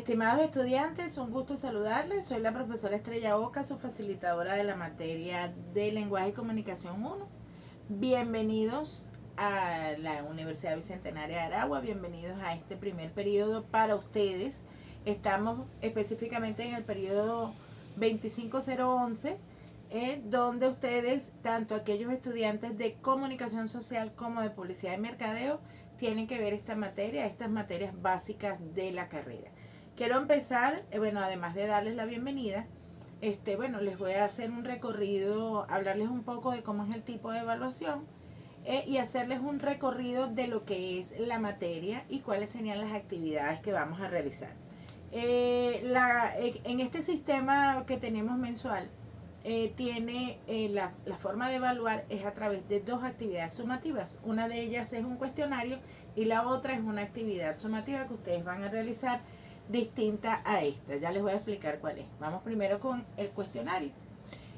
Estimados estudiantes, un gusto saludarles. Soy la profesora Estrella Oca, su facilitadora de la materia de Lenguaje y Comunicación 1. Bienvenidos a la Universidad Bicentenaria de Aragua, bienvenidos a este primer periodo para ustedes. Estamos específicamente en el periodo 25011, donde ustedes, tanto aquellos estudiantes de Comunicación Social como de Publicidad y Mercadeo, tienen que ver esta materia, estas materias básicas de la carrera. Quiero empezar, además de darles la bienvenida, les voy a hacer un recorrido, hablarles un poco de cómo es el tipo de evaluación y hacerles un recorrido de lo que es la materia y cuáles serían las actividades que vamos a realizar. En este sistema que tenemos mensual, la forma de evaluar es a través de dos actividades sumativas. Una de ellas es un cuestionario y la otra es una actividad sumativa que ustedes van a realizar distinta a esta. Ya les voy a explicar cuál es. Vamos primero con el cuestionario.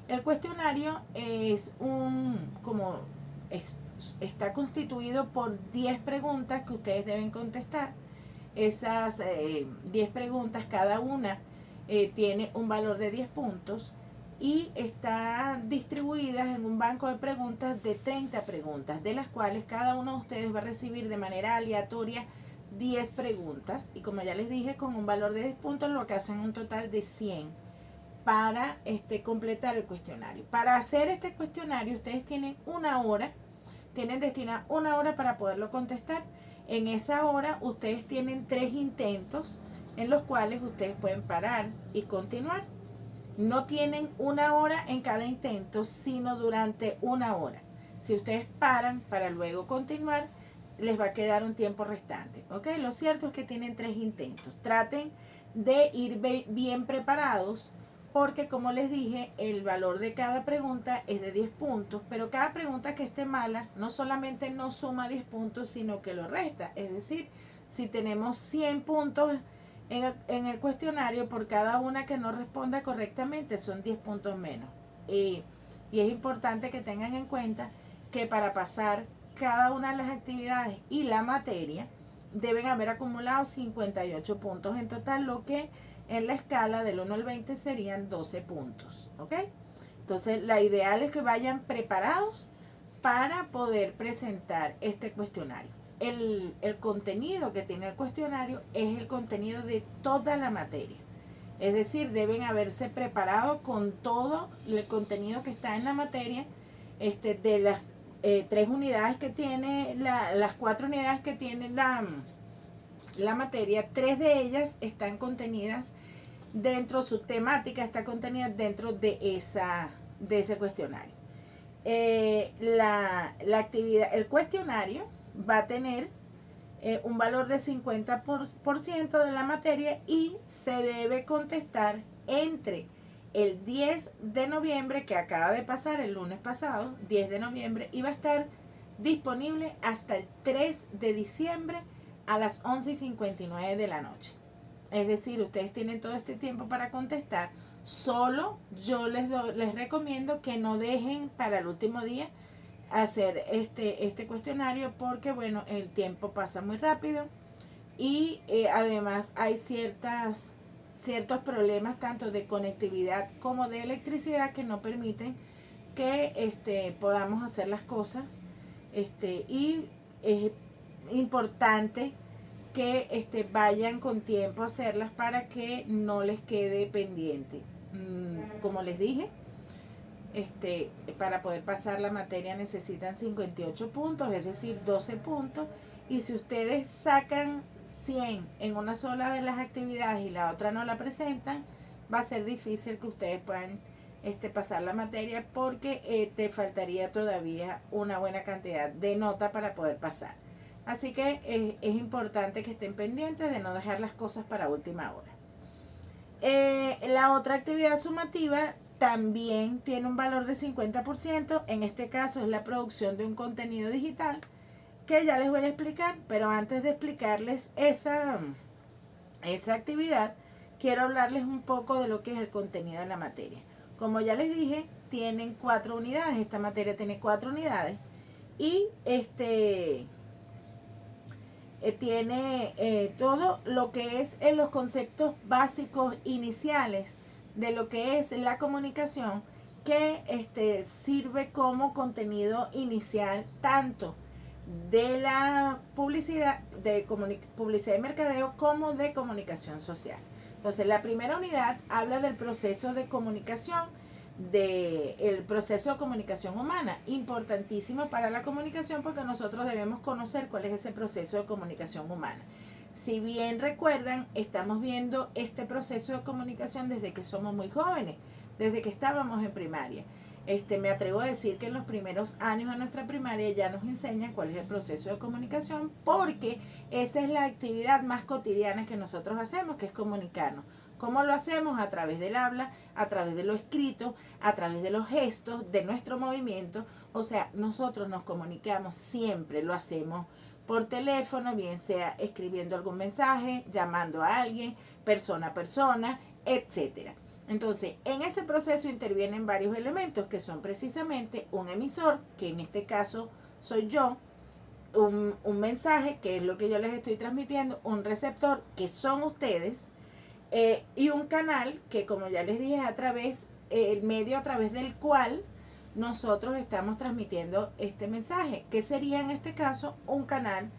El cuestionario está constituido por 10 preguntas que ustedes deben contestar. Esas 10 preguntas, cada una tiene un valor de 10 puntos y están distribuidas en un banco de preguntas de 30 preguntas, de las cuales cada uno de ustedes va a recibir de manera aleatoria 10 preguntas, y como ya les dije, con un valor de 10 puntos, lo que hacen un total de 100 para completar el cuestionario. Para hacer este cuestionario ustedes tienen destinada una hora para poderlo contestar. En esa hora ustedes tienen 3 intentos en los cuales ustedes pueden parar y continuar. No tienen una hora en cada intento, sino durante una hora. Si ustedes paran para luego continuar, les va a quedar un tiempo restante, ¿ok? Lo cierto es que tienen 3 intentos. Traten de ir bien preparados, porque como les dije, el valor de cada pregunta es de 10 puntos, pero cada pregunta que esté mala no solamente no suma 10 puntos, sino que lo resta. Es decir, si tenemos 100 puntos en el cuestionario, por cada una que no responda correctamente son 10 puntos menos. Y es importante que tengan en cuenta que para pasar cada una de las actividades y la materia deben haber acumulado 58 puntos en total, lo que en la escala del 1 al 20 serían 12 puntos, ¿ok? Entonces la ideal es que vayan preparados para poder presentar este cuestionario. El contenido que tiene el cuestionario es el contenido de toda la materia. Es decir, deben haberse preparado con todo el contenido que está en la materia, de las 3 unidades que tiene, las 4 unidades que tiene la materia. 3 de ellas están contenidas dentro, su temática está contenida dentro de ese cuestionario. La actividad, el cuestionario va a tener un valor de 50% de la materia y se debe contestar entre el 10 de noviembre, que acaba de pasar el lunes pasado, 10 de noviembre, y va a estar disponible hasta el 3 de diciembre a las 11:59 de la noche. Es decir, ustedes tienen todo este tiempo para contestar. Solo yo les recomiendo que no dejen para el último día hacer este cuestionario, porque el tiempo pasa muy rápido y además hay ciertos problemas tanto de conectividad como de electricidad que no permiten que podamos hacer las cosas, y es importante que vayan con tiempo a hacerlas para que no les quede pendiente. Como les dije, para poder pasar la materia necesitan 58 puntos, es decir, 12 puntos. Y si ustedes sacan 100 en una sola de las actividades y la otra no la presentan, va a ser difícil que ustedes puedan pasar la materia, porque te faltaría todavía una buena cantidad de nota para poder pasar. Así que es importante que estén pendientes de no dejar las cosas para última hora. La otra actividad sumativa también tiene un valor de 50%. En este caso es la producción de un contenido digital, que ya les voy a explicar, pero antes de explicarles esa actividad, quiero hablarles un poco de lo que es el contenido de la materia. Como ya les dije, tienen 4 unidades, esta materia tiene 4 unidades, y tiene todo lo que es en los conceptos básicos iniciales de lo que es la comunicación, que sirve como contenido inicial tanto de la publicidad, publicidad y mercadeo, como de comunicación social. Entonces, la primera unidad habla del proceso de comunicación, del proceso de comunicación humana, importantísimo para la comunicación, porque nosotros debemos conocer cuál es ese proceso de comunicación humana. Si bien recuerdan, estamos viendo este proceso de comunicación desde que somos muy jóvenes, desde que estábamos en primaria. Me atrevo a decir que en los primeros años de nuestra primaria ya nos enseñan cuál es el proceso de comunicación, porque esa es la actividad más cotidiana que nosotros hacemos, que es comunicarnos. ¿Cómo lo hacemos? A través del habla, a través de lo escrito, a través de los gestos, de nuestro movimiento. O sea, nosotros nos comunicamos siempre, lo hacemos por teléfono, bien sea escribiendo algún mensaje, llamando a alguien, persona a persona, etcétera. Entonces, en ese proceso intervienen varios elementos que son precisamente un emisor, que en este caso soy yo, un mensaje, que es lo que yo les estoy transmitiendo, un receptor, que son ustedes, y un canal, que como ya les dije, el medio a través del cual nosotros estamos transmitiendo este mensaje, que sería en este caso un canal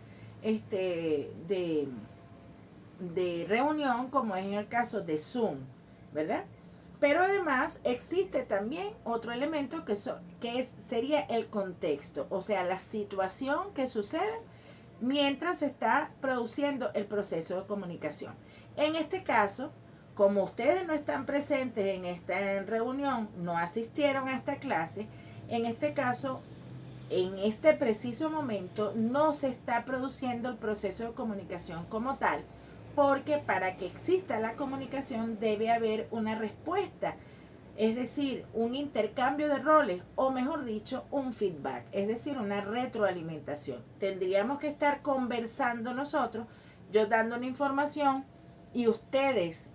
de reunión, como es en el caso de Zoom, ¿verdad? Pero además existe también otro elemento sería el contexto, o sea, la situación que sucede mientras se está produciendo el proceso de comunicación. En este caso, como ustedes no están presentes en esta reunión, no asistieron a esta clase, en este caso, en este preciso momento, no se está produciendo el proceso de comunicación como tal, porque para que exista la comunicación debe haber una respuesta, es decir, un intercambio de roles, o mejor dicho, un feedback, es decir, una retroalimentación. Tendríamos que estar conversando nosotros, yo dando una información y ustedes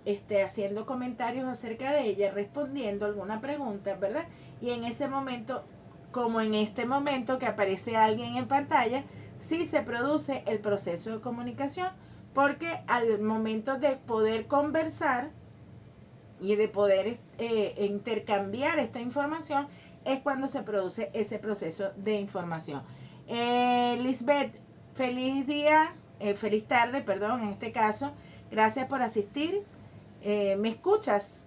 haciendo comentarios acerca de ella, respondiendo alguna pregunta, ¿verdad? Y en ese momento, como en este momento que aparece alguien en pantalla, sí se produce el proceso de comunicación, porque al momento de poder conversar y de poder intercambiar esta información es cuando se produce ese proceso de información. Lisbeth, feliz día, feliz tarde, perdón, en este caso. Gracias por asistir. ¿Me escuchas?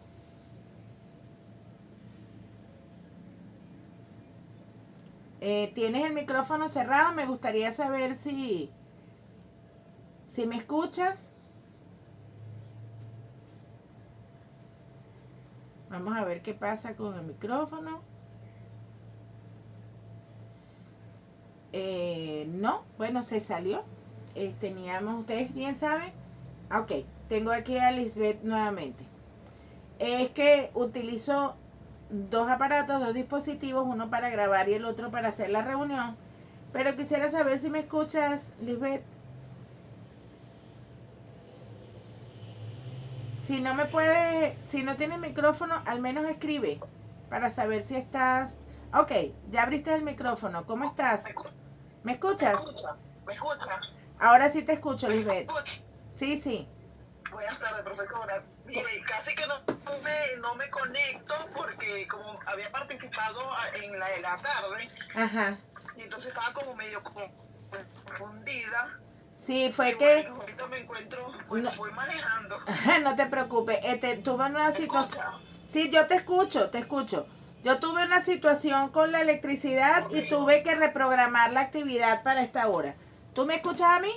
¿Tienes el micrófono cerrado? Me gustaría saber si me escuchas. Vamos a ver qué pasa con el micrófono. No, bueno, se salió. ¿Ustedes bien saben? Ok, tengo aquí a Lisbeth nuevamente. Es que utilizo dos aparatos, dos dispositivos, uno para grabar y el otro para hacer la reunión. Pero quisiera saber si me escuchas, Lisbeth. Si no tienes micrófono, al menos escribe para saber si estás. Ok, ya abriste el micrófono. ¿Cómo estás? ¿Me escuchas? ¿Me escucha? Ahora sí te escucho, Lisbeth. Sí, sí. Buenas tardes, profesora. Mire, casi que no me conecto porque como había participado en la tarde, Ajá. y entonces estaba como medio confundida. Sí, fue y que... Bueno, ahorita me encuentro, no, voy manejando. No te preocupes, tuve una situación... Sí, yo te escucho. Yo tuve una situación con la electricidad y tuve que reprogramar la actividad para esta hora. ¿Tú me escuchas a mí?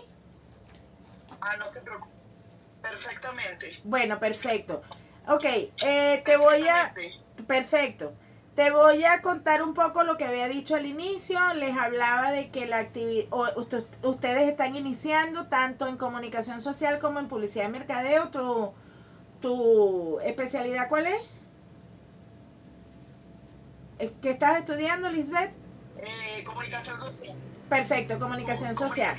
No te preocupes. Perfectamente. Bueno, perfecto. Ok, Perfecto. Te voy a contar un poco lo que había dicho al inicio. Les hablaba de que la actividad, ustedes están iniciando tanto en comunicación social como en publicidad y mercadeo. ¿Tu especialidad cuál es? ¿Qué estás estudiando, Lisbeth? Comunicación social. Perfecto, comunicación social.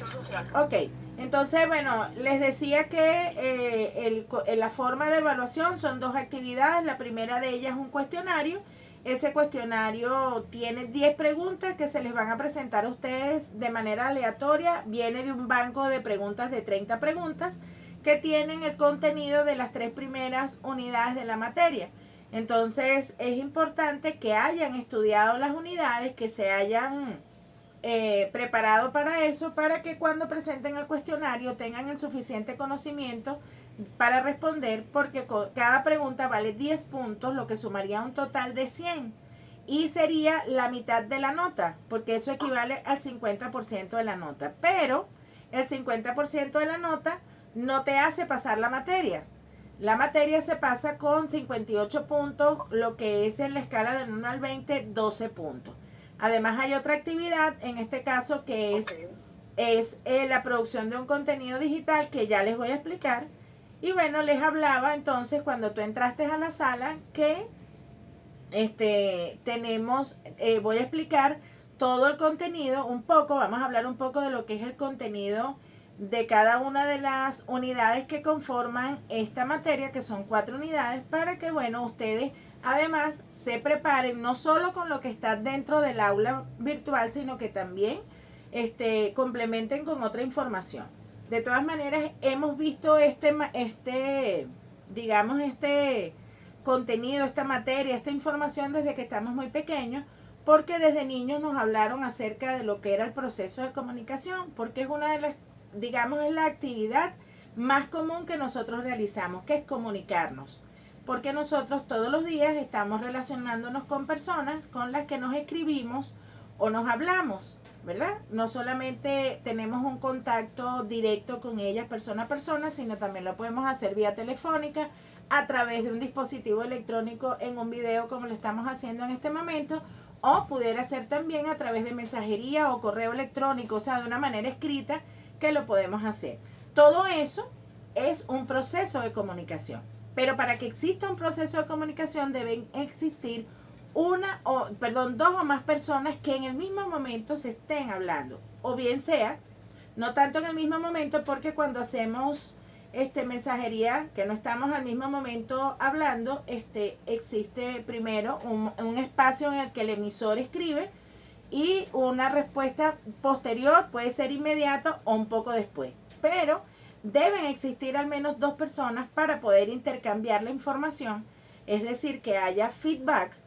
Ok, entonces, bueno, les decía que la forma de evaluación son dos actividades. La primera de ellas es un cuestionario Ese cuestionario tiene 10 preguntas que se les van a presentar a ustedes de manera aleatoria. Viene de un banco de preguntas de 30 preguntas que tienen el contenido de las 3 primeras unidades de la materia. Entonces es importante que hayan estudiado las unidades, que se hayan preparado para eso, para que cuando presenten el cuestionario tengan el suficiente conocimiento para responder, porque cada pregunta vale 10 puntos, lo que sumaría un total de 100 y sería la mitad de la nota, porque eso equivale al 50% de la nota, pero el 50% de la nota no te hace pasar la materia. La materia se pasa con 58 puntos, lo que es en la escala del 1 al 20, 12 puntos. Además hay otra actividad, en este caso, que es la producción de un contenido digital, que ya les voy a explicar. Y bueno, les hablaba entonces cuando tú entraste a la sala que tenemos, voy a explicar todo el contenido un poco, vamos a hablar un poco de lo que es el contenido de cada una de las unidades que conforman esta materia, que son 4 unidades, para que, bueno, ustedes además se preparen no solo con lo que está dentro del aula virtual, sino que también complementen con otra información. De todas maneras, hemos visto digamos, contenido, esta materia, esta información desde que estamos muy pequeños, porque desde niños nos hablaron acerca de lo que era el proceso de comunicación, porque es una de las, digamos, es la actividad más común que nosotros realizamos, que es comunicarnos, porque nosotros todos los días estamos relacionándonos con personas con las que nos escribimos o nos hablamos, ¿verdad? No solamente tenemos un contacto directo con ellas persona a persona, sino también lo podemos hacer vía telefónica, a través de un dispositivo electrónico, en un video como lo estamos haciendo en este momento, o pudiera ser también a través de mensajería o correo electrónico, o sea, de una manera escrita, que lo podemos hacer. Todo eso es un proceso de comunicación, pero para que exista un proceso de comunicación deben existir dos o más personas que en el mismo momento se estén hablando, o bien sea, no tanto en el mismo momento, porque cuando hacemos mensajería, que no estamos al mismo momento hablando, existe primero un espacio en el que el emisor escribe y una respuesta posterior, puede ser inmediata o un poco después, pero deben existir al menos 2 personas para poder intercambiar la información, es decir, que haya feedback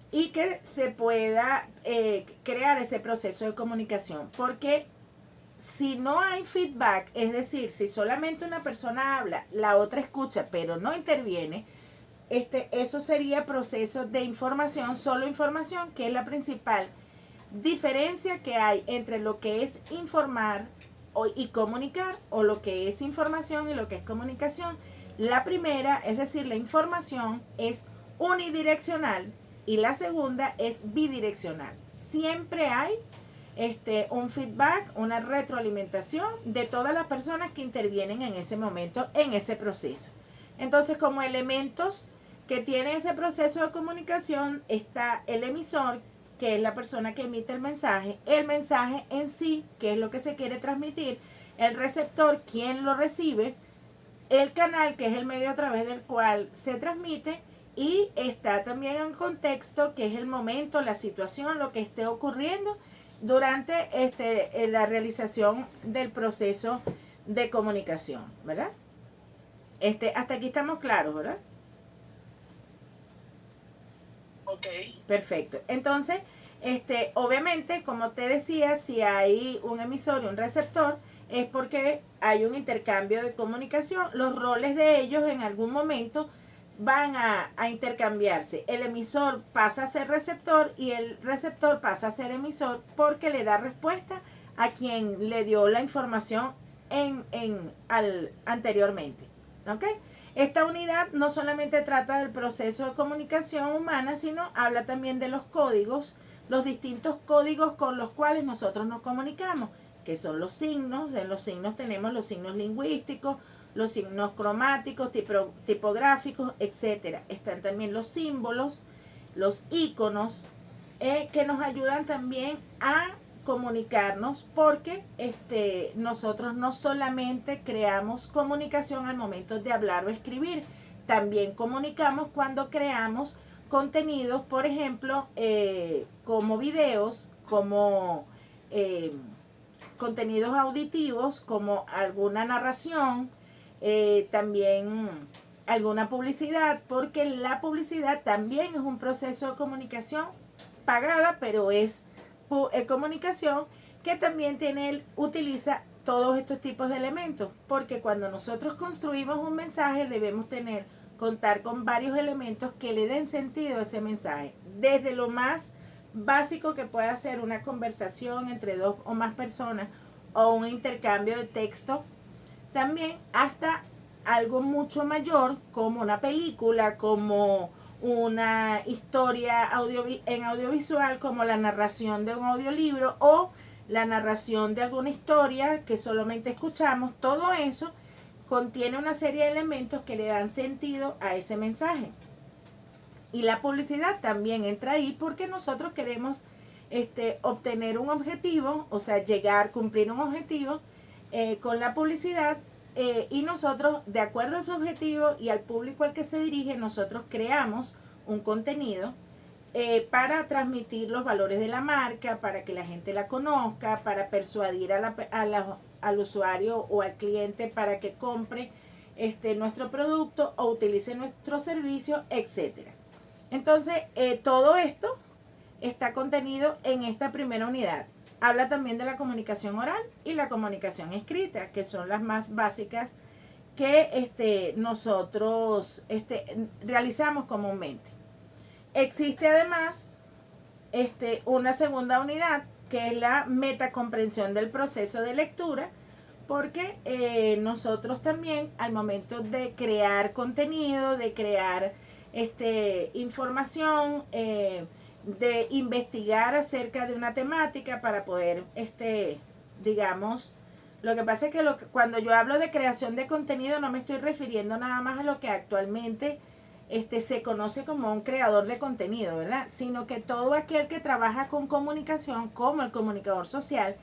y que se pueda crear ese proceso de comunicación, porque si no hay feedback, es decir, si solamente una persona habla, la otra escucha, pero no interviene, eso sería proceso de información, solo información, que es la principal diferencia que hay entre lo que es informar y comunicar, o lo que es información y lo que es comunicación. La primera, es decir, la información, es unidireccional y la segunda es bidireccional. Siempre hay un feedback, una retroalimentación de todas las personas que intervienen en ese momento, en ese proceso. Entonces, como elementos que tiene ese proceso de comunicación, está el emisor, que es la persona que emite el mensaje en sí, que es lo que se quiere transmitir, el receptor, quien lo recibe, el canal, que es el medio a través del cual se transmite, y está también el contexto, que es el momento, la situación, lo que esté ocurriendo durante la realización del proceso de comunicación, ¿verdad? Hasta aquí estamos claros, ¿verdad? Ok. Perfecto. Entonces, obviamente, como te decía, si hay un emisor y un receptor, es porque hay un intercambio de comunicación. Los roles de ellos en algún momento van a intercambiarse. El emisor pasa a ser receptor y el receptor pasa a ser emisor, porque le da respuesta a quien le dio la información anteriormente. ¿Ok? Esta unidad no solamente trata del proceso de comunicación humana, sino habla también de los códigos, los distintos códigos con los cuales nosotros nos comunicamos, que son los signos. En los signos tenemos los signos lingüísticos, los signos cromáticos, tipográficos, etc. Están también los símbolos, los iconos, que nos ayudan también a comunicarnos, porque nosotros no solamente creamos comunicación al momento de hablar o escribir, también comunicamos cuando creamos contenidos, por ejemplo, como videos, como contenidos auditivos, como alguna narración, también alguna publicidad, porque la publicidad también es un proceso de comunicación pagada, pero es comunicación que también utiliza todos estos tipos de elementos, porque cuando nosotros construimos un mensaje debemos contar con varios elementos que le den sentido a ese mensaje, desde lo más básico que pueda ser una conversación entre dos o más personas o un intercambio de texto, también hasta algo mucho mayor como una película, como una historia en audiovisual, como la narración de un audiolibro o la narración de alguna historia que solamente escuchamos. Todo eso contiene una serie de elementos que le dan sentido a ese mensaje. Y la publicidad también entra ahí porque nosotros queremos obtener un objetivo, o sea, cumplir un objetivo con la publicidad, y nosotros, de acuerdo a ese objetivo y al público al que se dirige, nosotros creamos un contenido para transmitir los valores de la marca, para que la gente la conozca, para persuadir al usuario o al cliente para que compre nuestro producto o utilice nuestro servicio, etcétera. Entonces, todo esto está contenido en esta primera unidad. Habla también de la comunicación oral y la comunicación escrita, que son las más básicas que nosotros realizamos comúnmente. Existe además una segunda unidad, que es la metacomprensión del proceso de lectura, porque nosotros también, al momento de crear contenido, de crear información, de investigar acerca de una temática para poder, digamos, lo que pasa es que cuando yo hablo de creación de contenido no me estoy refiriendo nada más a lo que actualmente se conoce como un creador de contenido, ¿verdad? Sino que todo aquel que trabaja con comunicación, como el comunicador social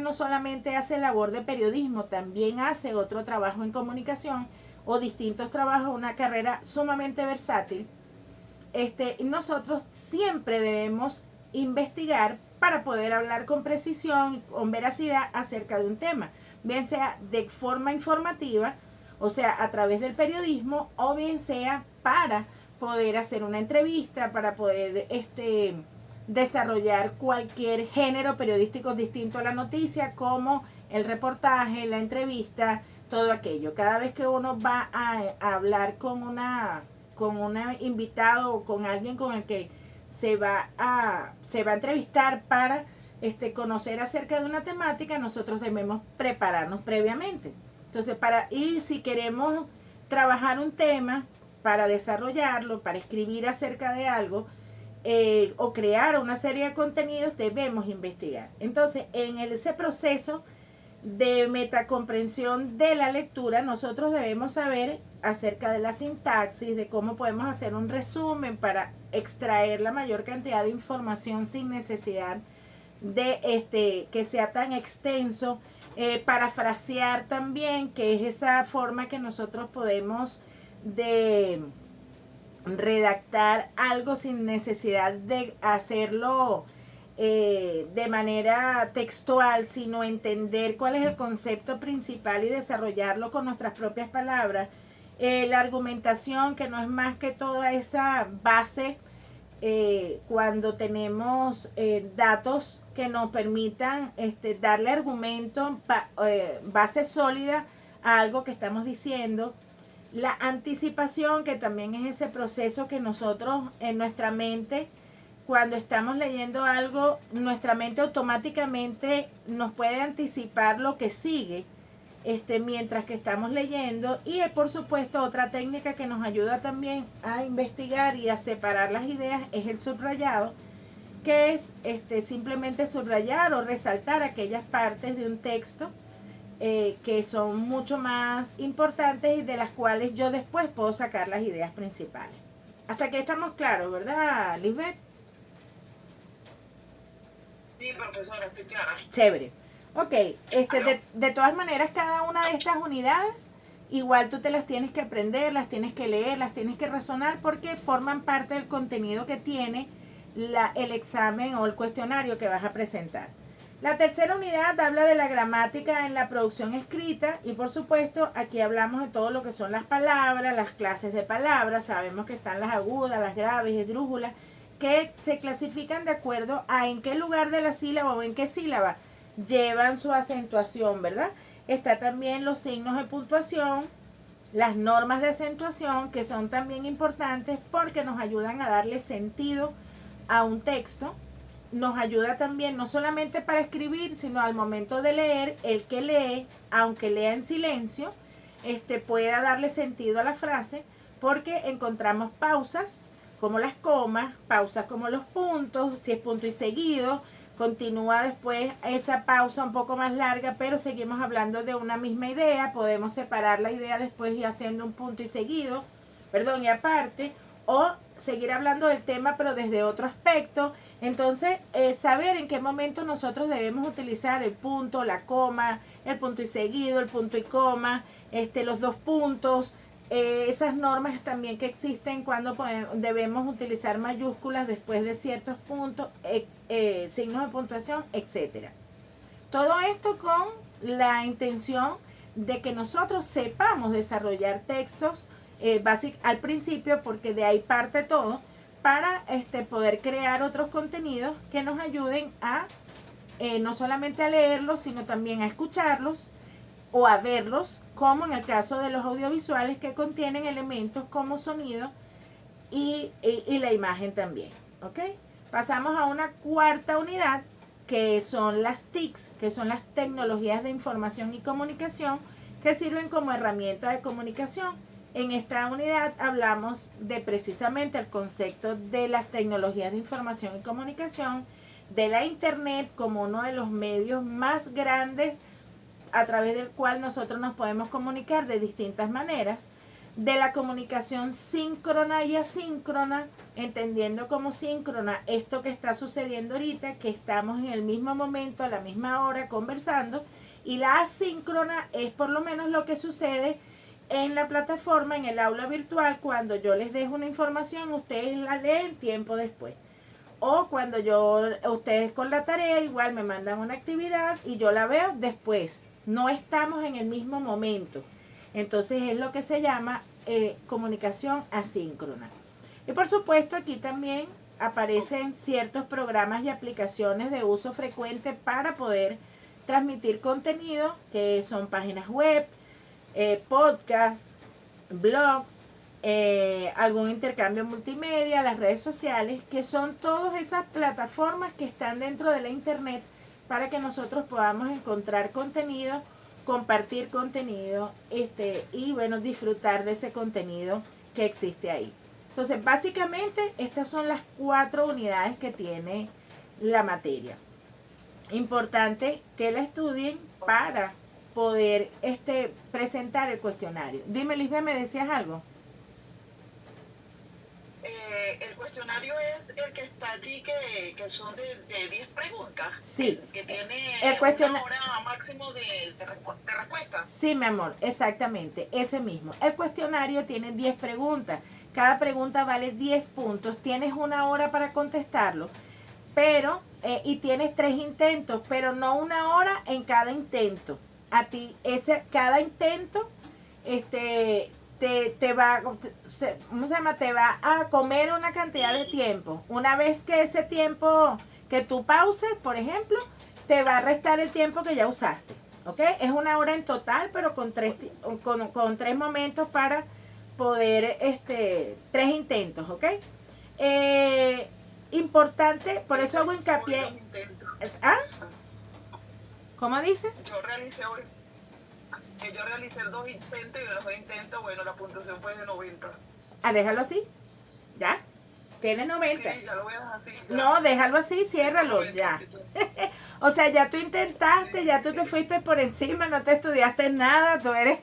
no solamente hace labor de periodismo, también hace otro trabajo en comunicación o distintos trabajos, una carrera sumamente versátil. Nosotros siempre debemos investigar para poder hablar con precisión y con veracidad acerca de un tema, bien sea de forma informativa, o sea, a través del periodismo, o bien sea para poder hacer una entrevista, para poder desarrollar cualquier género periodístico distinto a la noticia, como el reportaje, la entrevista, todo aquello. Cada vez que uno va a hablar con un invitado o con alguien con el que se va a entrevistar para conocer acerca de una temática, nosotros debemos prepararnos previamente. Entonces, y si queremos trabajar un tema para desarrollarlo, para escribir acerca de algo, o crear una serie de contenidos, debemos investigar. Entonces, en ese proceso de metacomprensión de la lectura, nosotros debemos saber acerca de la sintaxis, de cómo podemos hacer un resumen para extraer la mayor cantidad de información sin necesidad de que sea tan extenso, parafrasear también, que es esa forma que nosotros podemos de redactar algo sin necesidad de hacerlo de manera textual, sino entender cuál es el concepto principal y desarrollarlo con nuestras propias palabras. La argumentación, que no es más que toda esa base, cuando tenemos datos que nos permitan darle argumento, base sólida a algo que estamos diciendo. La anticipación, que también es ese proceso que nosotros en nuestra mente, cuando estamos leyendo algo, nuestra mente automáticamente nos puede anticipar lo que sigue mientras que estamos leyendo. Y por supuesto, otra técnica que nos ayuda también a investigar y a separar las ideas es el subrayado, que es simplemente subrayar o resaltar aquellas partes de un texto que son mucho más importantes y de las cuales yo después puedo sacar las ideas principales. Hasta aquí estamos claros, ¿verdad, Lisbeth? Sí, profesora, estoy clara. Chévere. Ok, de todas maneras, cada una de estas unidades igual tú te las tienes que aprender, las tienes que leer, las tienes que razonar porque forman parte del contenido que tiene el examen o el cuestionario que vas a presentar. La tercera unidad habla de la gramática en la producción escrita y por supuesto aquí hablamos de todo lo que son las palabras, las clases de palabras, sabemos que están las agudas, las graves, esdrújulas, que se clasifican de acuerdo a en qué lugar de la sílaba o en qué sílaba llevan su acentuación, ¿verdad? Está también los signos de puntuación, las normas de acentuación que son también importantes porque nos ayudan a darle sentido a un texto. Nos ayuda también no solamente para escribir, sino al momento de leer, el que lee, aunque lea en silencio, pueda darle sentido a la frase, porque encontramos pausas como las comas, pausas como los puntos, si es punto y seguido, continúa después esa pausa un poco más larga, pero seguimos hablando de una misma idea, podemos separar la idea después y haciendo un punto y seguido, y aparte, o seguir hablando del tema pero desde otro aspecto. Entonces, saber en qué momento nosotros debemos utilizar el punto, la coma, el punto y seguido, el punto y coma, los dos puntos, esas normas también que existen cuando debemos utilizar mayúsculas después de ciertos puntos, signos de puntuación, etcétera. Todo esto con la intención de que nosotros sepamos desarrollar textos al principio, porque de ahí parte todo, para poder crear otros contenidos que nos ayuden a no solamente a leerlos, sino también a escucharlos o a verlos, como en el caso de los audiovisuales que contienen elementos como sonido y la imagen también. ¿Ok? Pasamos a una cuarta unidad que son las TICs, que son las tecnologías de información y comunicación que sirven como herramienta de comunicación. En esta unidad hablamos de precisamente el concepto de las tecnologías de información y comunicación, de la Internet como uno de los medios más grandes a través del cual nosotros nos podemos comunicar de distintas maneras, de la comunicación síncrona y asíncrona, entendiendo como síncrona esto que está sucediendo ahorita, que estamos en el mismo momento, a la misma hora conversando, y la asíncrona es por lo menos lo que sucede en la plataforma, en el aula virtual, cuando yo les dejo una información, ustedes la leen tiempo después. O cuando ustedes con la tarea igual me mandan una actividad y yo la veo después. No estamos en el mismo momento. Entonces es lo que se llama comunicación asíncrona. Y por supuesto aquí también aparecen ciertos programas y aplicaciones de uso frecuente para poder transmitir contenido, que son páginas web, podcasts, blogs, algún intercambio multimedia, las redes sociales, que son todas esas plataformas que están dentro de la internet para que nosotros podamos encontrar contenido, compartir contenido y bueno, disfrutar de ese contenido que existe ahí. Entonces, básicamente, estas son las 4 unidades que tiene la materia. Importante que la estudien para poder presentar el cuestionario. Dime, Lisbeth, ¿me decías algo? El cuestionario es el que está allí, que son de 10 preguntas. Sí. Que tiene una hora máximo de respuesta. Sí, mi amor, exactamente, ese mismo. El cuestionario tiene 10 preguntas. Cada pregunta vale 10 puntos. Tienes una hora para contestarlo, pero y tienes 3 intentos, pero no una hora en cada intento. A ti, cada intento, te va a comer una cantidad de tiempo. Una vez que ese tiempo que tú pauses, por ejemplo, te va a restar el tiempo que ya usaste. ¿Ok? Es una hora en total, pero con 3 momentos para poder, 3 intentos. ¿Ok? Importante, por eso hago hincapié. ¿Ah? ¿Cómo dices? Yo realicé 2 intentos y en los 2 intentos, bueno, la puntuación fue de 90. Ah, déjalo así. ¿Ya? Tienes 90. Sí, ya lo voy a dejar así. Ya. No, déjalo así, ciérralo, 90, ya. O sea, ya tú intentaste, ya tú te fuiste por encima, no te estudiaste nada, tú eres...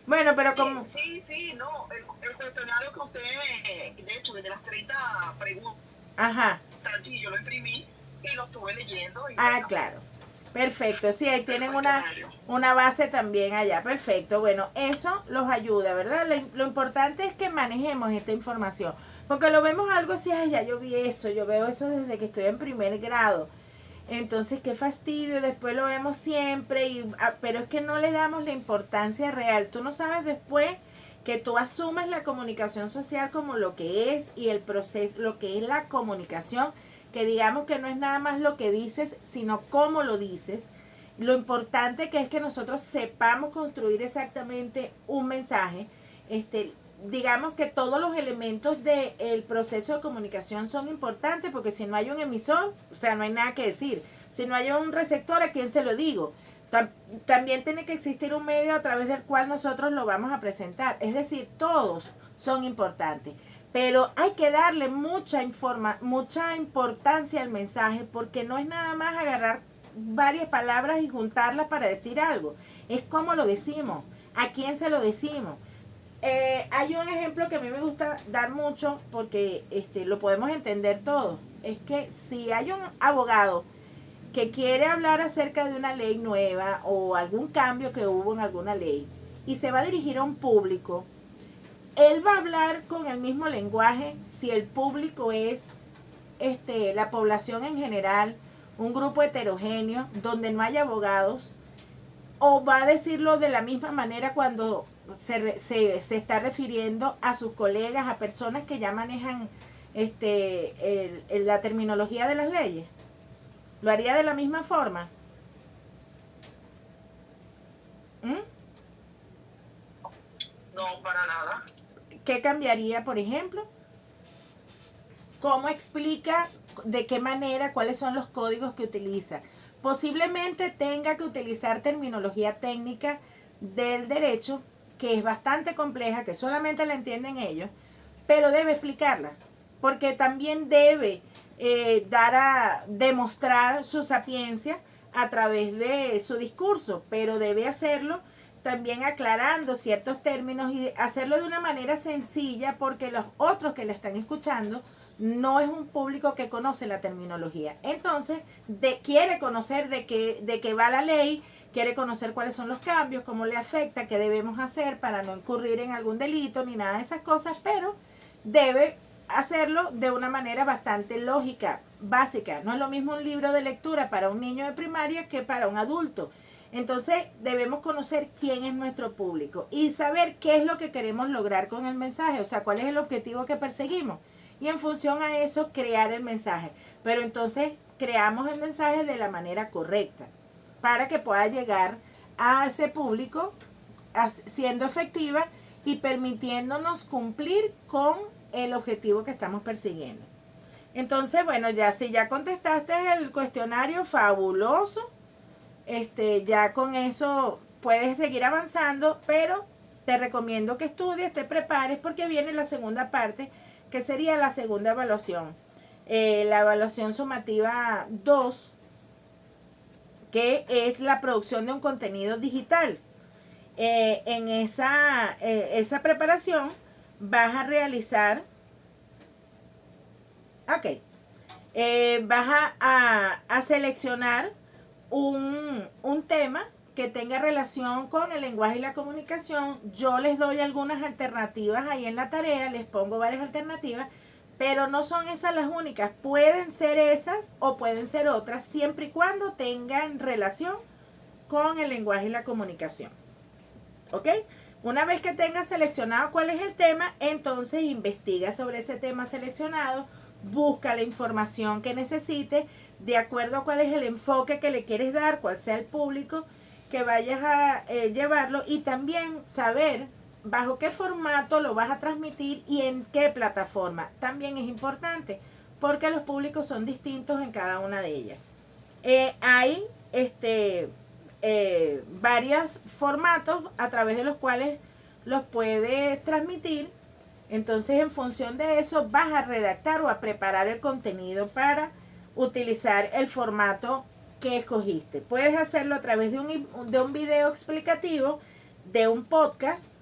Bueno, pero como... Sí, no, el cuestionario que usted, de hecho, desde las 30 preguntas, ajá, sí, yo lo imprimí y lo estuve leyendo. Y bueno, claro. Perfecto, sí, ahí tienen una una base también allá. Perfecto, bueno, eso los ayuda, ¿verdad? Lo importante es que manejemos esta información, porque lo vemos algo así, ay, ya yo vi eso, yo veo eso desde que estoy en primer grado. Entonces, qué fastidio, después lo vemos siempre, pero es que no le damos la importancia real. Tú no sabes después que tú asumes la comunicación social como lo que es y el proceso, lo que es la comunicación, que digamos que no es nada más lo que dices, sino cómo lo dices. Lo importante que es que nosotros sepamos construir exactamente un mensaje. Digamos que todos los elementos del proceso de comunicación son importantes, porque si no hay un emisor, o sea, no hay nada que decir. Si no hay un receptor, ¿a quién se lo digo? También tiene que existir un medio a través del cual nosotros lo vamos a presentar. Es decir, todos son importantes. Pero hay que darle mucha importancia al mensaje, porque no es nada más agarrar varias palabras y juntarlas para decir algo. Es cómo lo decimos, a quién se lo decimos. Hay un ejemplo que a mí me gusta dar mucho porque lo podemos entender todos. Es que si hay un abogado que quiere hablar acerca de una ley nueva o algún cambio que hubo en alguna ley y se va a dirigir a un público, él va a hablar con el mismo lenguaje si el público es la población en general, un grupo heterogéneo donde no hay abogados, o va a decirlo de la misma manera cuando se está refiriendo a sus colegas, a personas que ya manejan la terminología de las leyes. ¿Lo haría de la misma forma? ¿Mm? No, para nada. ¿Qué cambiaría, por ejemplo? ¿Cómo explica de qué manera, cuáles son los códigos que utiliza? Posiblemente tenga que utilizar terminología técnica del derecho, que es bastante compleja, que solamente la entienden ellos, pero debe explicarla, porque también debe dar a demostrar su sapiencia a través de su discurso, pero debe hacerlo también aclarando ciertos términos y hacerlo de una manera sencilla, porque los otros que le están escuchando no es un público que conoce la terminología. Entonces, quiere conocer de qué va la ley, quiere conocer cuáles son los cambios, cómo le afecta, qué debemos hacer para no incurrir en algún delito ni nada de esas cosas, pero debe hacerlo de una manera bastante lógica, básica. No es lo mismo un libro de lectura para un niño de primaria que para un adulto. Entonces debemos conocer quién es nuestro público y saber qué es lo que queremos lograr con el mensaje, o sea, cuál es el objetivo que perseguimos. Y en función a eso crear el mensaje. Pero entonces creamos el mensaje de la manera correcta para que pueda llegar a ese público siendo efectiva y permitiéndonos cumplir con el objetivo que estamos persiguiendo. Entonces, bueno, ya si ya contestaste el cuestionario, fabuloso. Ya con eso puedes seguir avanzando, pero te recomiendo que estudies, te prepares, porque viene la segunda parte, que sería la segunda evaluación, la evaluación sumativa 2, que es la producción de un contenido digital. En esa preparación vas a realizar, vas a seleccionar un tema que tenga relación con el lenguaje y la comunicación. Yo les doy algunas alternativas ahí en la tarea, les pongo varias alternativas, pero no son esas las únicas. Pueden ser esas o pueden ser otras, siempre y cuando tengan relación con el lenguaje y la comunicación. ¿Ok? Una vez que tengas seleccionado cuál es el tema, entonces investiga sobre ese tema seleccionado, busca la información que necesites de acuerdo a cuál es el enfoque que le quieres dar, cuál sea el público que vayas a llevarlo, y también saber bajo qué formato lo vas a transmitir y en qué plataforma. También es importante porque los públicos son distintos en cada una de ellas. Hay varios formatos a través de los cuales los puedes transmitir. Entonces, en función de eso, vas a redactar o a preparar el contenido para utilizar el formato que escogiste. Puedes hacerlo a través de un video explicativo, de un podcast,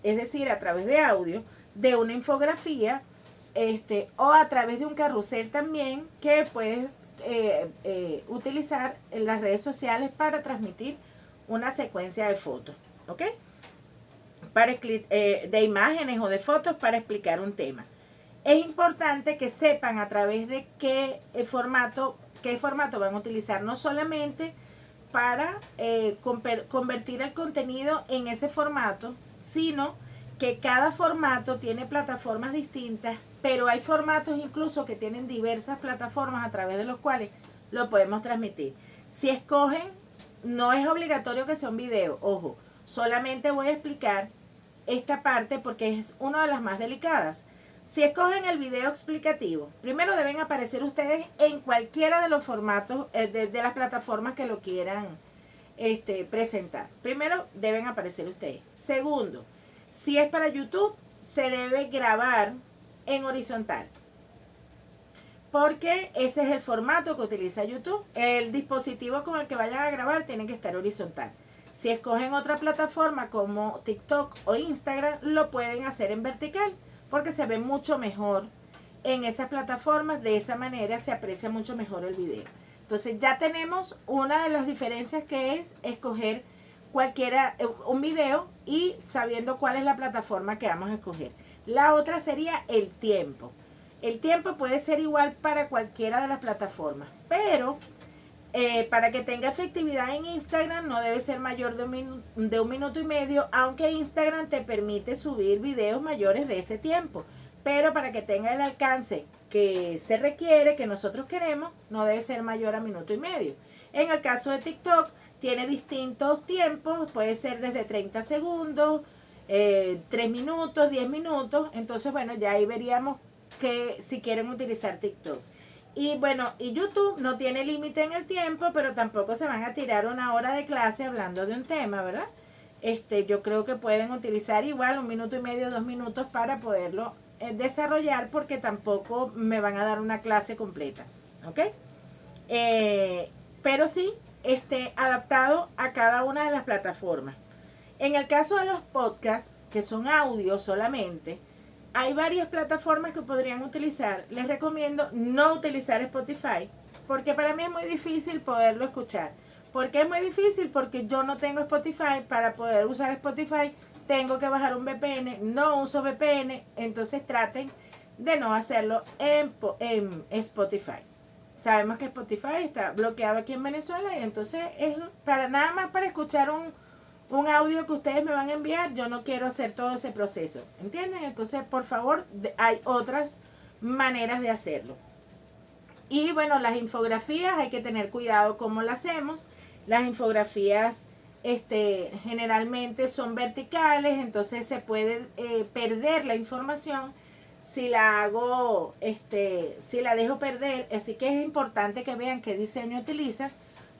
es decir, a través de audio, de una infografía, o a través de un carrusel también, que puedes utilizar las redes sociales para transmitir una secuencia de fotos, ¿ok? De imágenes o de fotos para explicar un tema. Es importante que sepan a través de qué formato van a utilizar, no solamente para convertir el contenido en ese formato, sino que cada formato tiene plataformas distintas, pero hay formatos incluso que tienen diversas plataformas a través de los cuales lo podemos transmitir. Si escogen, no es obligatorio que sea un video, ojo, solamente voy a explicar esta parte porque es una de las más delicadas. Si escogen el video explicativo, primero deben aparecer ustedes en cualquiera de los formatos de las plataformas que lo quieran presentar. Primero deben aparecer ustedes. Segundo, si es para YouTube, se debe grabar en horizontal, porque ese es el formato que utiliza YouTube. El dispositivo con el que vayan a grabar tiene que estar horizontal. Si escogen otra plataforma como TikTok o Instagram, lo pueden hacer en vertical, porque se ve mucho mejor en esas plataformas. De esa manera se aprecia mucho mejor el video. Entonces ya tenemos una de las diferencias, que es escoger un video y sabiendo cuál es la plataforma que vamos a escoger. La otra sería el tiempo. El tiempo puede ser igual para cualquiera de las plataformas, pero para que tenga efectividad en Instagram no debe ser mayor de un minuto y medio, aunque Instagram te permite subir videos mayores de ese tiempo. Pero para que tenga el alcance que se requiere, que nosotros queremos, no debe ser mayor a minuto y medio. En el caso de TikTok, tiene distintos tiempos, puede ser desde 30 segundos, 3 minutos, 10 minutos. Entonces, bueno, ya ahí veríamos que si quieren utilizar TikTok. Y bueno, y YouTube no tiene límite en el tiempo, pero tampoco se van a tirar una hora de clase hablando de un tema, ¿verdad? Yo creo que pueden utilizar igual 1 minuto y medio, 2 minutos para poderlo desarrollar, porque tampoco me van a dar una clase completa, ¿ok? Pero sí, adaptado a cada una de las plataformas. En el caso de los podcasts, que son audio solamente, hay varias plataformas que podrían utilizar. Les recomiendo no utilizar Spotify, porque para mí es muy difícil poderlo escuchar. ¿Por qué es muy difícil? Porque yo no tengo Spotify. Para poder usar Spotify tengo que bajar un VPN. No uso VPN, entonces traten de no hacerlo en Spotify. Sabemos que Spotify está bloqueado aquí en Venezuela, y entonces es nada más para escuchar un audio que ustedes me van a enviar. Yo no quiero hacer todo ese proceso, ¿entienden? Entonces, por favor, hay otras maneras de hacerlo. Y bueno, las infografías hay que tener cuidado cómo las hacemos. Las infografías generalmente son verticales, entonces se puede perder la información si la hago, si la dejo perder. Así que es importante que vean qué diseño utilizan,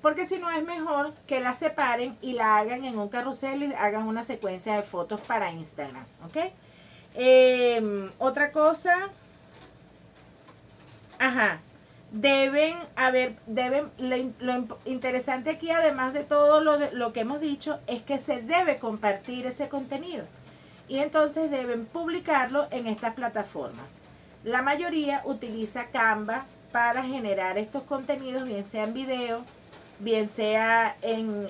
porque si no es mejor que la separen y la hagan en un carrusel y hagan una secuencia de fotos para Instagram, ¿ok? Otra cosa, lo interesante aquí, además de todo lo que hemos dicho, es que se debe compartir ese contenido, y entonces deben publicarlo en estas plataformas. La mayoría utiliza Canva para generar estos contenidos, bien sea en video, bien sea en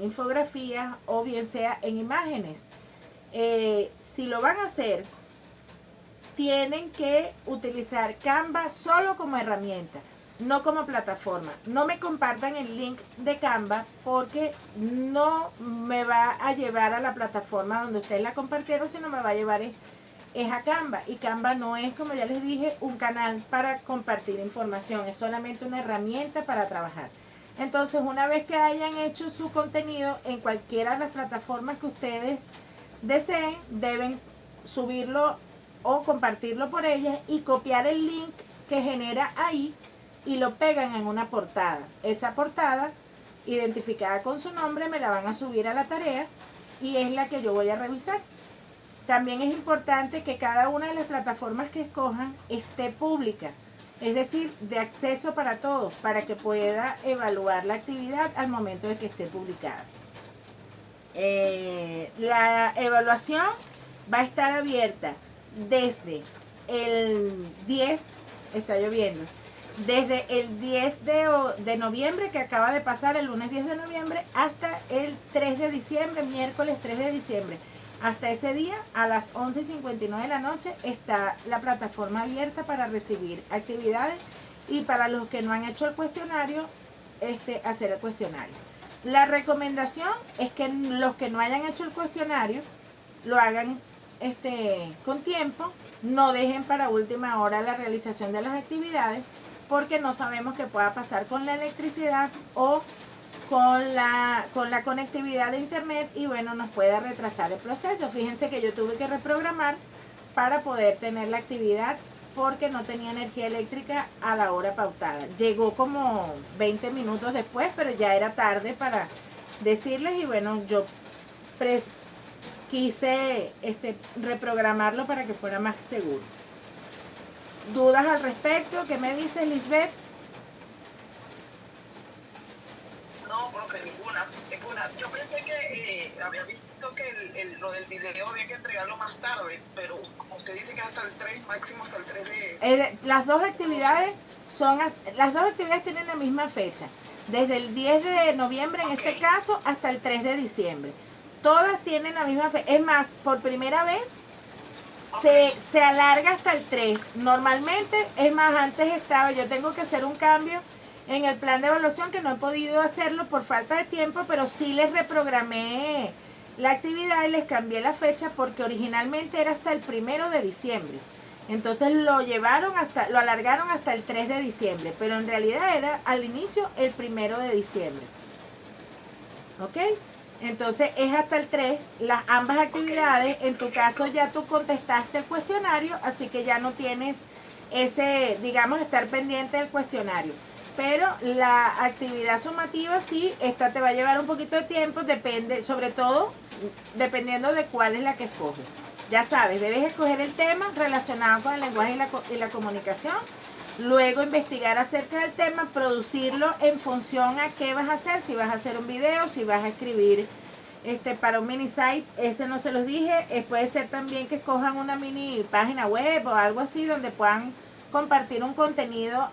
infografías o bien sea en imágenes. Si lo van a hacer, tienen que utilizar Canva solo como herramienta, no como plataforma. No me compartan el link de Canva, porque no me va a llevar a la plataforma donde ustedes la compartieron, sino me va a llevar es a Canva. Y Canva no es, como ya les dije, un canal para compartir información, es solamente una herramienta para trabajar. Entonces, una vez que hayan hecho su contenido en cualquiera de las plataformas que ustedes deseen, deben subirlo o compartirlo por ellas y copiar el link que genera ahí y lo pegan en una portada. Esa portada, identificada con su nombre, me la van a subir a la tarea y es la que yo voy a revisar. También es importante que cada una de las plataformas que escojan esté pública, es decir, de acceso para todos, para que pueda evaluar la actividad al momento de que esté publicada. La evaluación va a estar abierta desde el 10, está lloviendo, desde el 10 de noviembre, que acaba de pasar, el lunes 10 de noviembre, hasta el 3 de diciembre, miércoles 3 de diciembre. Hasta ese día, a las 11:59 de la noche, está la plataforma abierta para recibir actividades y para los que no han hecho el cuestionario, hacer el cuestionario. La recomendación es que los que no hayan hecho el cuestionario lo hagan con tiempo, no dejen para última hora la realización de las actividades, porque no sabemos qué pueda pasar con la electricidad o con la conectividad de internet, y bueno, nos puede retrasar el proceso. Fíjense que yo tuve que reprogramar para poder tener la actividad porque no tenía energía eléctrica a la hora pautada. Llegó como 20 minutos después, pero ya era tarde para decirles, y bueno, yo quise reprogramarlo para que fuera más seguro. ¿Dudas al respecto? ¿Qué me dice Lisbeth? No, profe, ninguna. Yo pensé que había visto que lo del video había que entregarlo más tarde, pero como usted dice que hasta el 3, máximo hasta el 3 de... Las dos actividades tienen la misma fecha, desde el 10 de noviembre en este caso hasta el 3 de diciembre. Todas tienen la misma fecha. Es más, por primera vez se alarga hasta el 3. Normalmente, es más, antes yo tengo que hacer un cambio en el plan de evaluación, que no he podido hacerlo por falta de tiempo, pero sí les reprogramé la actividad y les cambié la fecha, porque originalmente era hasta el 1 de diciembre. Entonces lo alargaron hasta el 3 de diciembre, pero en realidad era al inicio el 1 de diciembre. ¿Ok? Entonces es hasta el 3, ambas actividades. En tu caso ya tú contestaste el cuestionario, así que ya no tienes estar pendiente del cuestionario. Pero la actividad sumativa sí, esta te va a llevar un poquito de tiempo, sobre todo dependiendo de cuál es la que escoges. Ya sabes, debes escoger el tema relacionado con el lenguaje y la comunicación. Luego investigar acerca del tema, producirlo en función a qué vas a hacer, si vas a hacer un video, si vas a escribir para un mini site, ese no se los dije. Puede ser también que escojan una mini página web o algo así donde puedan compartir un contenido,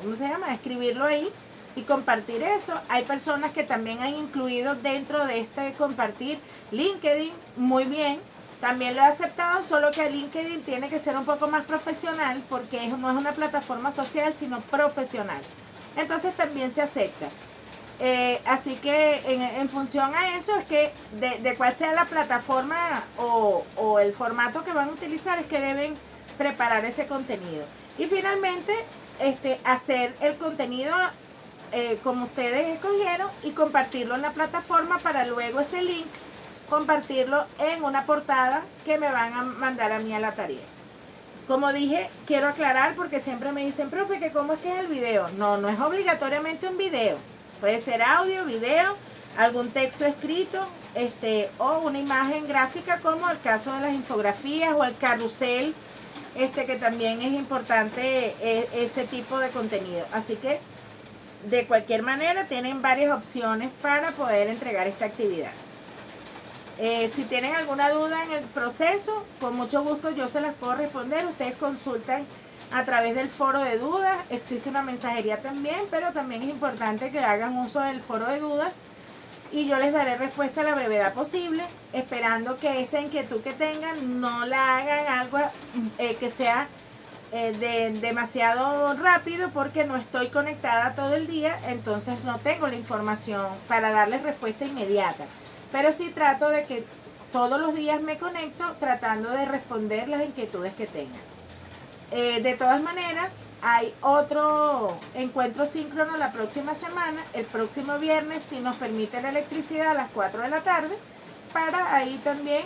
¿cómo se llama? Escribirlo ahí y compartir eso. Hay personas que también han incluido dentro de compartir LinkedIn, muy bien. También lo he aceptado, solo que LinkedIn tiene que ser un poco más profesional, porque no es una plataforma social, sino profesional. Entonces también se acepta. Así que en función a eso es que de cuál sea la plataforma o el formato que van a utilizar, es que deben preparar ese contenido. Y finalmente, hacer el contenido como ustedes escogieron y compartirlo en la plataforma, para luego ese link compartirlo en una portada que me van a mandar a mí a la tarea. Como dije, quiero aclarar, porque siempre me dicen, profe, que cómo es que es el video. No es obligatoriamente un video. Puede ser audio, video, algún texto escrito, o una imagen gráfica, como el caso de las infografías o el carrusel, que también es importante ese tipo de contenido. Así que de cualquier manera tienen varias opciones para poder entregar esta actividad. Si tienen alguna duda en el proceso, con mucho gusto yo se las puedo responder. Ustedes consultan a través del foro de dudas. Existe una mensajería también, pero también es importante que hagan uso del foro de dudas y yo les daré respuesta a la brevedad posible, esperando que esa inquietud que tengan no la hagan algo que sea demasiado rápido, porque no estoy conectada todo el día, entonces no tengo la información para darles respuesta inmediata. Pero sí trato de que todos los días me conecto tratando de responder las inquietudes que tengan. De todas maneras, hay otro encuentro síncrono la próxima semana, el próximo viernes, si nos permite la electricidad, a las 4 de la tarde, para ahí también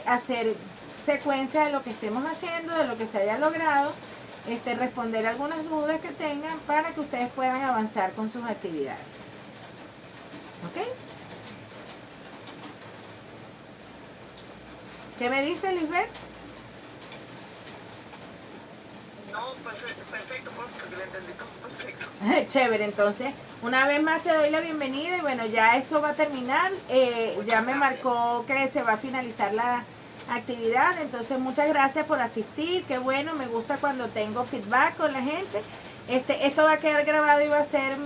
hacer secuencia de lo que estemos haciendo, de lo que se haya logrado, responder algunas dudas que tengan, para que ustedes puedan avanzar con sus actividades. ¿Ok? ¿Qué me dice Lisbeth? No, perfecto, porque le entendí todo perfecto. Chévere, entonces una vez más te doy la bienvenida y bueno, ya esto va a terminar. Ya me marcó que se va a finalizar actividad. Entonces, muchas gracias por asistir. Qué bueno, me gusta cuando tengo feedback con la gente. Esto va a quedar grabado y va a ser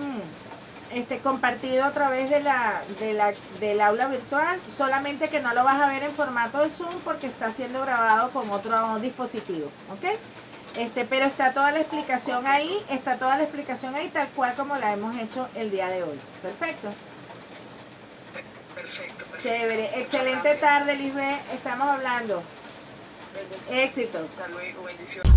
compartido a través del aula virtual, solamente que no lo vas a ver en formato de Zoom porque está siendo grabado con otro dispositivo, ¿ok? Pero está toda la explicación ahí, tal cual como la hemos hecho el día de hoy. Perfecto. Perfecto. Chévere, excelente tarde, Lisbeth, estamos hablando. Éxito. Hasta luego, bendiciones.